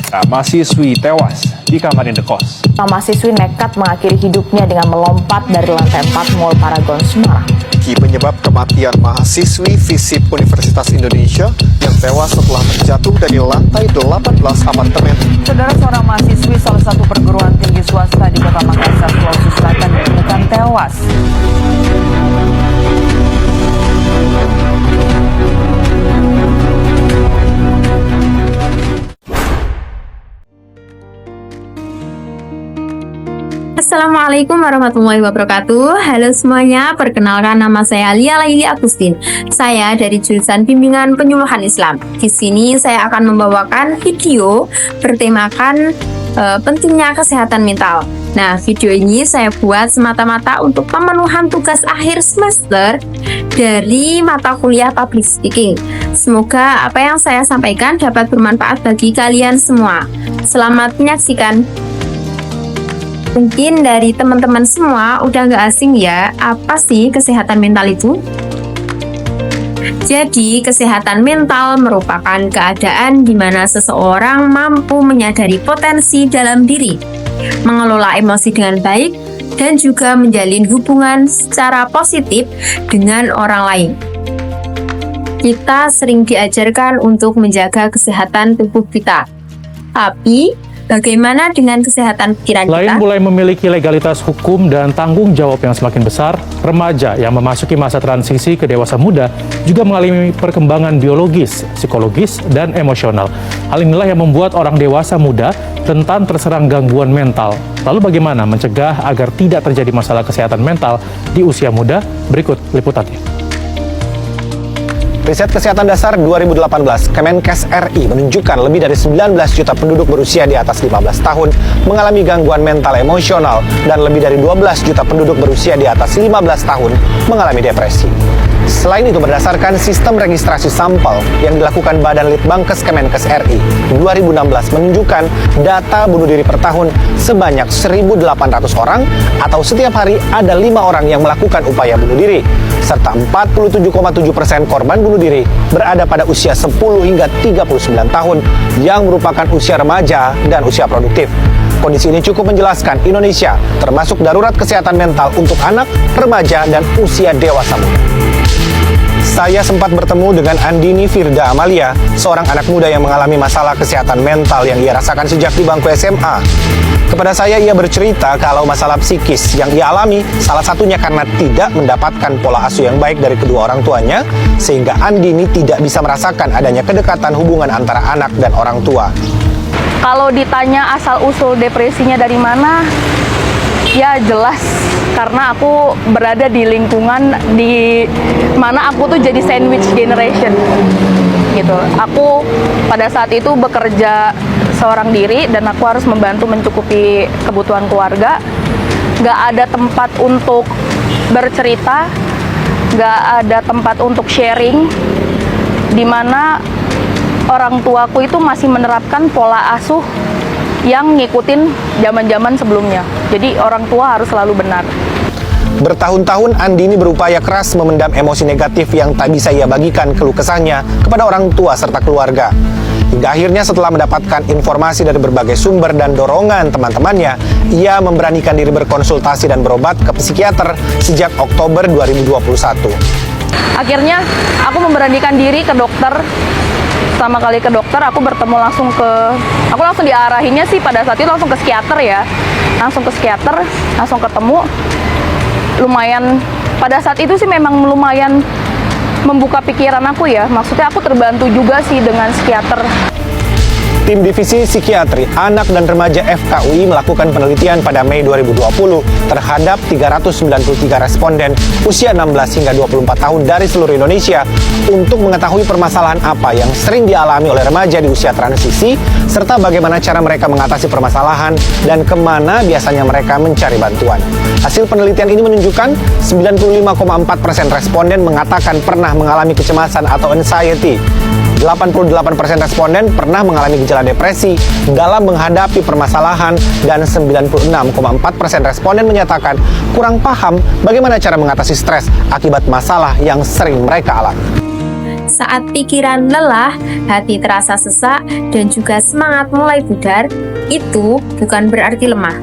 Mahasiswi tewas di kamar indekos. Mahasiswi nekat mengakhiri hidupnya dengan melompat dari lantai 4 Mall Paragon Semarang. Penyebab kematian mahasiswi FISIP Universitas Indonesia yang tewas setelah terjatuh dari lantai 18 apartemen. Saudara, seorang mahasiswi salah satu perguruan tinggi swasta di Kota Makassar, Sulawesi Selatan ditemukan tewas. Assalamualaikum warahmatullahi wabarakatuh. Halo semuanya, perkenalkan nama saya Lia Laili Agustin. Saya dari jurusan Bimbingan Penyuluhan Islam. Di sini saya akan membawakan video bertemakan pentingnya kesehatan mental. Nah, video ini saya buat semata-mata untuk pemenuhan tugas akhir semester dari mata kuliah Public Speaking. Semoga apa yang saya sampaikan dapat bermanfaat bagi kalian semua. Selamat menyaksikan. Mungkin dari teman-teman semua udah nggak asing ya, apa sih kesehatan mental itu? Jadi, kesehatan mental merupakan keadaan di mana seseorang mampu menyadari potensi dalam diri, mengelola emosi dengan baik, dan juga menjalin hubungan secara positif dengan orang lain. Kita sering diajarkan untuk menjaga kesehatan tubuh kita, tapi bagaimana dengan kesehatan pikiran kita? Selain mulai memiliki legalitas hukum dan tanggung jawab yang semakin besar, remaja yang memasuki masa transisi ke dewasa muda juga mengalami perkembangan biologis, psikologis, dan emosional. Hal inilah yang membuat orang dewasa muda rentan terserang gangguan mental. Lalu bagaimana mencegah agar tidak terjadi masalah kesehatan mental di usia muda? Berikut liputannya. Riset Kesehatan Dasar 2018 Kemenkes RI menunjukkan lebih dari 19 juta penduduk berusia di atas 15 tahun mengalami gangguan mental emosional dan lebih dari 12 juta penduduk berusia di atas 15 tahun mengalami depresi. Selain itu, berdasarkan sistem registrasi sampel yang dilakukan Badan Litbangkes Kemenkes RI 2016 menunjukkan data bunuh diri per tahun sebanyak 1.800 orang atau setiap hari ada 5 orang yang melakukan upaya bunuh diri, serta 47,7% korban bunuh diri berada pada usia 10 hingga 39 tahun yang merupakan usia remaja dan usia produktif. Kondisi ini cukup menjelaskan Indonesia termasuk darurat kesehatan mental untuk anak, remaja, dan usia dewasa muda. Saya sempat bertemu dengan Andini Firda Amalia, seorang anak muda yang mengalami masalah kesehatan mental yang ia rasakan sejak di bangku SMA. Kepada saya, ia bercerita kalau masalah psikis yang ia alami salah satunya karena tidak mendapatkan pola asuh yang baik dari kedua orang tuanya, sehingga Andini tidak bisa merasakan adanya kedekatan hubungan antara anak dan orang tua. Kalau ditanya asal-usul depresinya dari mana, ya jelas karena aku berada di lingkungan di mana aku tuh jadi sandwich generation gitu. Aku pada saat itu bekerja seorang diri dan aku harus membantu mencukupi kebutuhan keluarga. Gak ada tempat untuk bercerita, gak ada tempat untuk sharing, di mana orang tuaku itu masih menerapkan pola asuh yang ngikutin zaman-zaman sebelumnya. Jadi orang tua harus selalu benar. Bertahun-tahun Andini berupaya keras memendam emosi negatif yang tak bisa ia bagikan keluh kesahnya kepada orang tua serta keluarga. Hingga akhirnya setelah mendapatkan informasi dari berbagai sumber dan dorongan teman-temannya, ia memberanikan diri berkonsultasi dan berobat ke psikiater sejak Oktober 2021. Akhirnya aku memberanikan diri ke dokter. Pertama kali ke dokter, aku langsung diarahinnya sih pada saat itu langsung ke psikiater ya. Langsung ke psikiater, langsung ketemu. Lumayan, pada saat itu sih memang lumayan membuka pikiran aku ya. Maksudnya aku terbantu juga sih dengan psikiater. Tim Divisi Psikiatri Anak dan Remaja FKUI melakukan penelitian pada Mei 2020 terhadap 393 responden usia 16 hingga 24 tahun dari seluruh Indonesia untuk mengetahui permasalahan apa yang sering dialami oleh remaja di usia transisi, serta bagaimana cara mereka mengatasi permasalahan dan kemana biasanya mereka mencari bantuan. Hasil penelitian ini menunjukkan 95,4% responden mengatakan pernah mengalami kecemasan atau anxiety. 88% responden pernah mengalami gejala depresi dalam menghadapi permasalahan dan 96,4% responden menyatakan kurang paham bagaimana cara mengatasi stres akibat masalah yang sering mereka alami. Saat pikiran lelah, hati terasa sesak, dan juga semangat mulai pudar, itu bukan berarti lemah.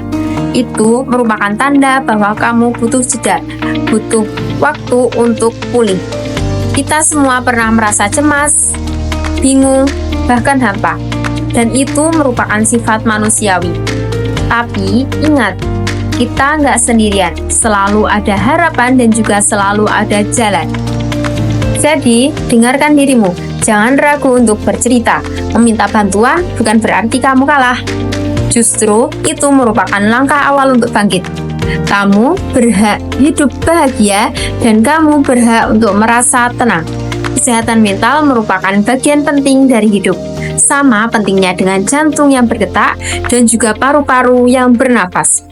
Itu merupakan tanda bahwa kamu butuh jeda, butuh waktu untuk pulih. Kita semua pernah merasa cemas, bingung, bahkan hampa. Dan itu merupakan sifat manusiawi. Tapi ingat, kita nggak sendirian, selalu ada harapan dan juga selalu ada jalan. Jadi, dengarkan dirimu, jangan ragu untuk bercerita. Meminta bantuan bukan berarti kamu kalah. Justru, itu merupakan langkah awal untuk bangkit. Kamu berhak hidup bahagia dan kamu berhak untuk merasa tenang. Kesehatan mental merupakan bagian penting dari hidup. Sama pentingnya dengan jantung yang berdetak dan juga paru-paru yang bernafas.